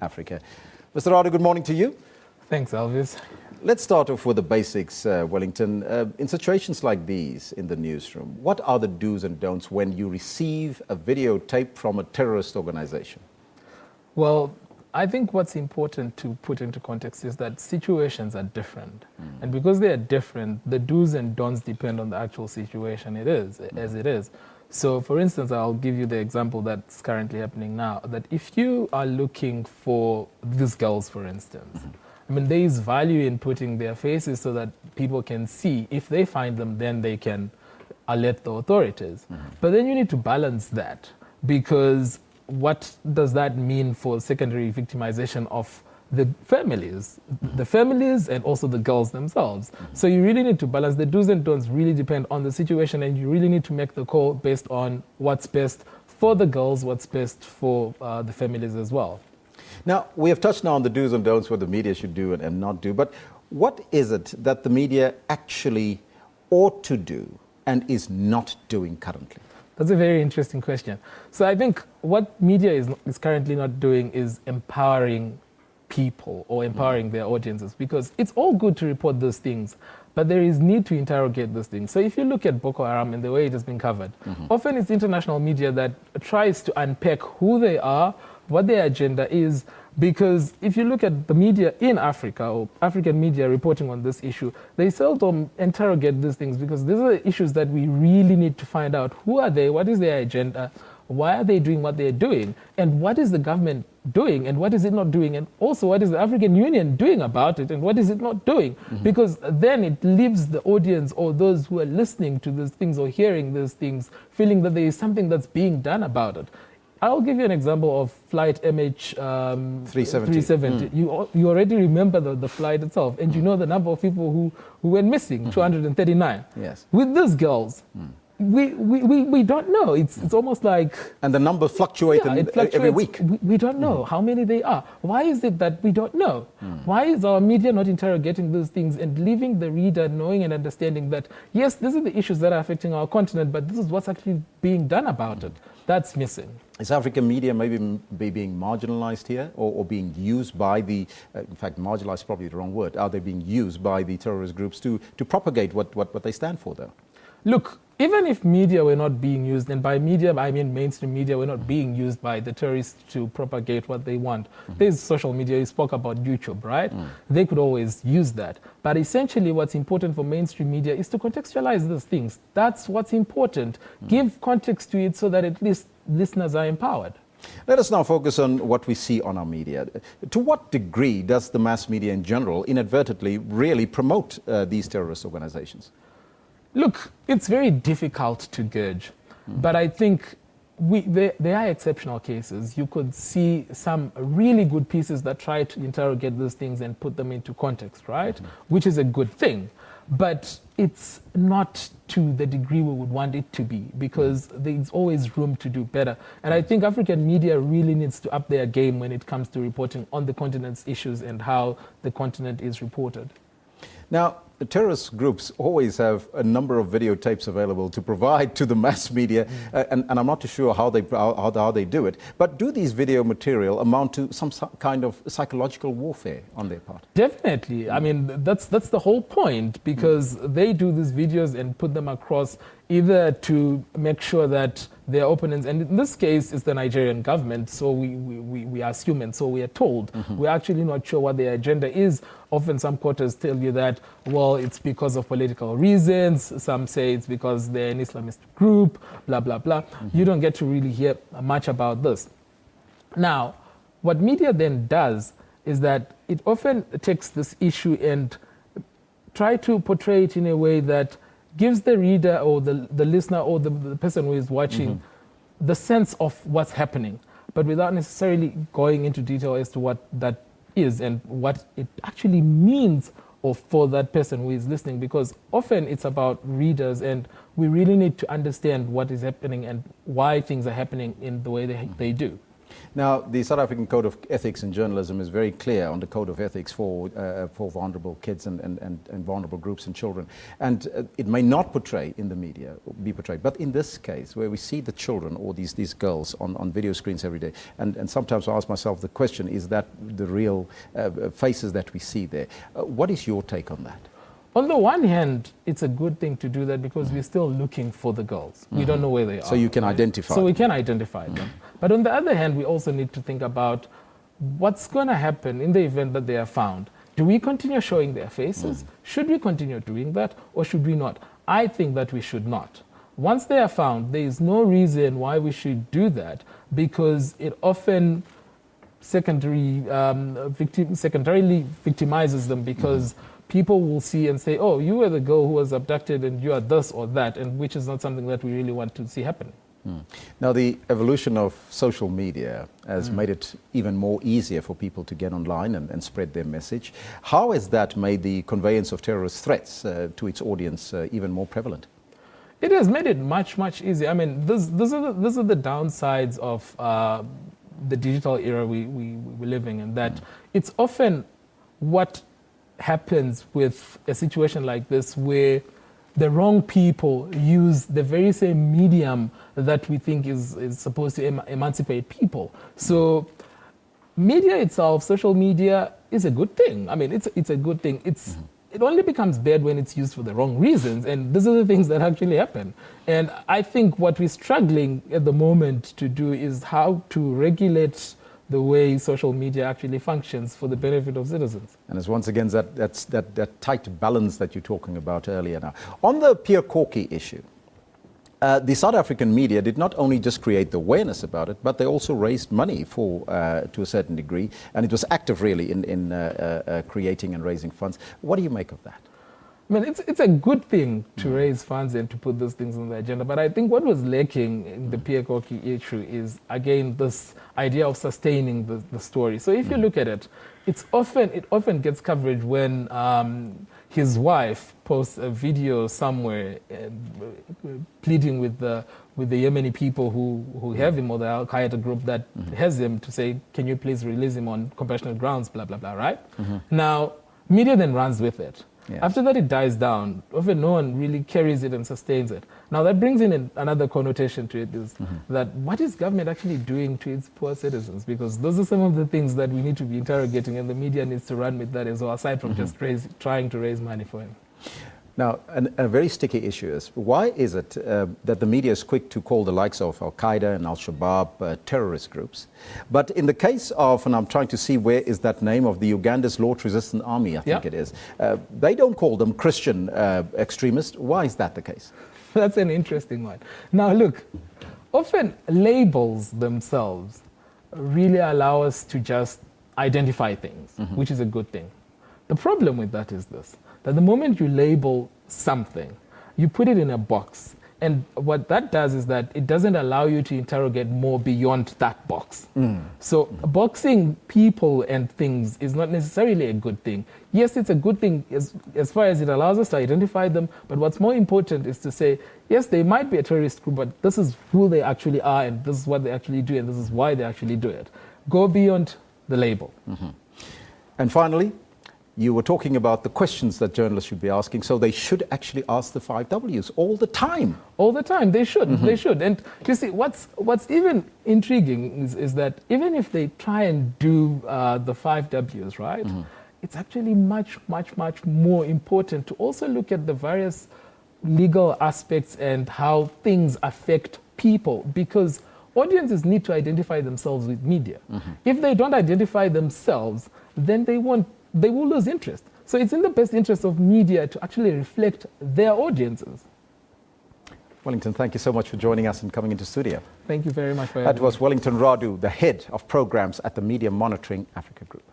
Africa. Mr. Radu, good morning to you. Thanks, Elvis. Let's start off with the basics, Wellington. In situations like these in the newsroom, what are the do's and don'ts when you receive a videotape from a terrorist organization? Well, I think what's important to put into context is that situations are different. And because they are different, the do's and don'ts depend on the actual situation as it is. So, for instance, I'll give you the example that's currently happening now, that if you are looking for these girls, for instance, I mean, there is value in putting their faces so that people can see. If they find them, then they can alert the authorities. But then you need to balance that, because what does that mean for secondary victimization of the families and also the girls themselves? So you really need to balance. The do's and don'ts really depend on the situation, and you really need to make the call based on what's best for the girls, what's best for the families as well. Now, we have touched now on the do's and don'ts, what the media should do and not do, but what is it that the media actually ought to do and is not doing currently? That's a very interesting question. So I think what media is currently not doing is empowering people or empowering their audiences, because it's all good to report those things, but there is need to interrogate those things. So if you look at Boko Haram and the way it has been covered, often it's international media that tries to unpack who they are, what their agenda is, because if you look at the media in Africa or African media reporting on this issue, they seldom interrogate these things, because these are the issues that we really need to find out. Who are they? What is their agenda? Why are they doing what they're doing? And what is the government doing? And what is it not doing? And also, what is the African Union doing about it? And what is it not doing? Because then it leaves the audience or those who are listening to these things or hearing these things feeling that there is something that's being done about it. I'll give you an example of flight MH370. You already remember the flight itself, and you know the number of people who went missing, 239. Yes. With these girls, we don't know. It's almost like... And the number fluctuates every week. We don't know how many they are. Why is it that we don't know? Why is our media not interrogating those things and leaving the reader knowing and understanding that, yes, these are the issues that are affecting our continent, but this is what's actually being done about it? That's missing. Is African media maybe being marginalized here or being used by the, in fact, marginalized is probably the wrong word. Are they being used by the terrorist groups to propagate what they stand for, though? Look, even if media were not being used, and by media I mean mainstream media, were not being used by the terrorists to propagate what they want. There's social media, you spoke about YouTube, right? They could always use that. But essentially what's important for mainstream media is to contextualize these things. That's what's important. Give context to it so that at least listeners are empowered. Let us now focus on what we see on our media. To what degree does the mass media in general inadvertently really promote these terrorist organizations? Look, it's very difficult to gauge, but I think there are exceptional cases. You could see some really good pieces that try to interrogate those things and put them into context, right? Which is a good thing, but it's not to the degree we would want it to be, because there's always room to do better. And I think African media really needs to up their game when it comes to reporting on the continent's issues and how the continent is reported. Now, the terrorist groups always have a number of videotapes available to provide to the mass media, and I'm not too sure how they do it. But do these video material amount to some kind of psychological warfare on their part? Definitely. I mean, that's the whole point, because they do these videos and put them across either to make sure that their opponents, and in this case it's the Nigerian government, so we assume, and so we are told. We're actually not sure what their agenda is. Often some quarters tell you that, well, it's because of political reasons. Some say it's because they're an Islamist group, blah, blah, blah. You don't get to really hear much about this. Now, what media then does is that it often takes this issue and try to portray it in a way that gives the reader or the listener or the person who is watching the sense of what's happening, but without necessarily going into detail as to what that is and what it actually means or for that person who is listening, because often it's about readers, and we really need to understand what is happening and why things are happening in the way they do. Now, the South African Code of Ethics in Journalism is very clear on the Code of Ethics for vulnerable kids and vulnerable groups and children. And it may not portray in the media, be portrayed, but in this case, where we see the children or these girls on video screens every day, and sometimes I ask myself the question, is that the real faces that we see there? What is your take on that? On the one hand, it's a good thing to do that because we're still looking for the girls. We don't know where they are. So you can identify them. So we can identify them. But on the other hand, we also need to think about what's going to happen in the event that they are found. Do we continue showing their faces? Should we continue doing that, or should we not? I think that we should not. Once they are found, there is no reason why we should do that, because it often secondarily victimizes them, because people will see and say, oh, you were the girl who was abducted and you are this or that, and which is not something that we really want to see happen. Now, the evolution of social media has made it even more easier for people to get online and spread their message. How has that made the conveyance of terrorist threats to its audience even more prevalent? It has made it much, much easier. I mean, these are the downsides of the digital era we're living in, that it's often what happens with a situation like this where the wrong people use the very same medium that we think is supposed to emancipate people. So media itself, social media, is a good thing. I mean, it's a good thing. It only becomes bad when it's used for the wrong reasons, and these are the things that actually happen. And I think what we're struggling at the moment to do is how to regulate the way social media actually functions for the benefit of citizens. And it's once again that tight balance that you're talking about earlier now. On the Pierre Corky issue, the South African media did not only just create the awareness about it, but they also raised money for to a certain degree, and it was active really in creating and raising funds. What do you make of that? I mean, it's a good thing to raise funds and to put those things on the agenda, but I think what was lacking in the Pierre Corky issue is, again, this idea of sustaining the story. So if you look at it, it often gets coverage when his wife posts a video somewhere pleading with the Yemeni people who have him, or the Al Qaeda group that has him, to say, can you please release him on compassionate grounds, blah, blah, blah, right? Now, media then runs with it. Yeah. After that, it dies down. Often no one really carries it and sustains it. Now, that brings in another connotation to it, is that what is government actually doing to its poor citizens? Because those are some of the things that we need to be interrogating, and the media needs to run with that as well, aside from just trying to raise money for him. Now, a very sticky issue is, why is it that the media is quick to call the likes of Al Qaeda and Al Shabbab terrorist groups? But in the case of, and I'm trying to see where is that name of the Uganda's Lord Resistance Army, I think it is, they don't call them Christian extremists. Why is that the case? That's an interesting one. Now, look, often labels themselves really allow us to just identify things, which is a good thing. The problem with that is this, that the moment you label something, you put it in a box. And what that does is that it doesn't allow you to interrogate more beyond that box. So boxing people and things is not necessarily a good thing. Yes, it's a good thing as far as it allows us to identify them, but what's more important is to say, yes, they might be a terrorist group, but this is who they actually are, and this is what they actually do, and this is why they actually do it. Go beyond the label. And finally, you were talking about the questions that journalists should be asking, so they should actually ask the 5 Ws all the time. All the time, they should, they should. And you see, what's even intriguing is that even if they try and do the 5 Ws, right, it's actually much, much, much more important to also look at the various legal aspects and how things affect people, because audiences need to identify themselves with media. If they don't identify themselves, then they will lose interest. So it's in the best interest of media to actually reflect their audiences. Wellington, thank you so much for joining us and coming into studio. Thank you very much for having me. That was Wellington Radu, the head of programs at the Media Monitoring Africa Group.